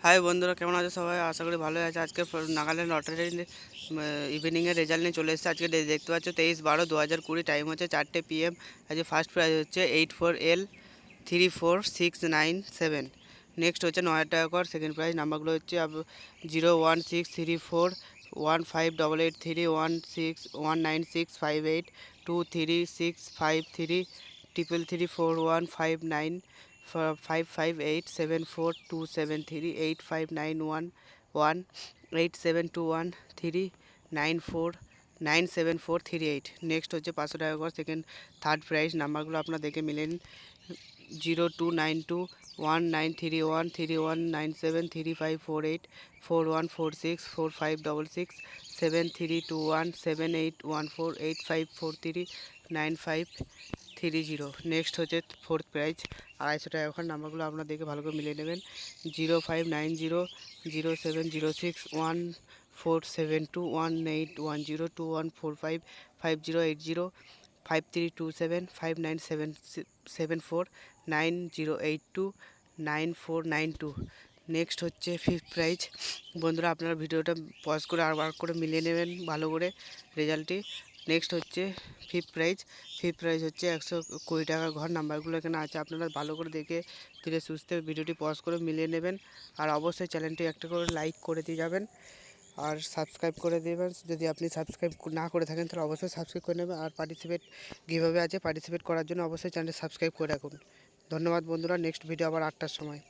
High বন্ধুরা, কেমন আছে সবাই? আশা করি ভালোই আছে। আজকে নাগাল্যান্ড লটারি ইভিনিংয়ের রেজাল্ট নিয়ে চলে এসেছে। আজকে দেখতে পাচ্ছ 23/12/2020, টাইম হচ্ছে 4টে PM। আজকে ফার্স্ট প্রাইজ হচ্ছে 84L34697। নেক্সট হচ্ছে 9,000 টাকা কর। সেকেন্ড প্রাইজ নাম্বারগুলো হচ্ছে 01634158823658333453415987427387591 872139497438। নেক্সট হচ্ছে 500 টাকা করে সেকেন্ড থার্ড প্রাইজ নাম্বারগুলো আপনারা দেখে মিলেন। 02912137354841464566781485439530। নেক্সট হচ্ছে ফোর্থ প্রাইজ 250 টাকা করে নাম্বারগুলো আপনারা দেখে ভালো করে মিলিয়ে নেবেন। 0590070702145508053275977490829492। নেক্সট হচ্ছে ফিফথ প্রাইজ। বন্ধুরা আপনারা ভিডিওটা পজ করে আবার করে মিলিয়ে নেবেন ভালো করে রেজাল্টটি। নেক্সট হচ্ছে ফিফথ প্রাইজ হচ্ছে 120 টাকা ঘর। নাম্বারগুলো এখানে আছে, আপনারা ভালো করে দেখে ধীরে সুস্থে ভিডিওটি পজ করে মিলিয়ে নেবেন। আর অবশ্যই চ্যানেলটি একটা করে লাইক করে দিয়ে যাবেন আর সাবস্ক্রাইব করে দেবেন। যদি আপনি সাবস্ক্রাইব না করে থাকেন তাহলে অবশ্যই সাবস্ক্রাইব করে নেবেন। আর পার্টিসিপেট কীভাবে আছে, পার্টিসিপেট করার জন্য অবশ্যই চ্যানেলটি সাবস্ক্রাইব করে রাখুন। ধন্যবাদ বন্ধুরা। নেক্সট ভিডিও আবার 8টার সময়।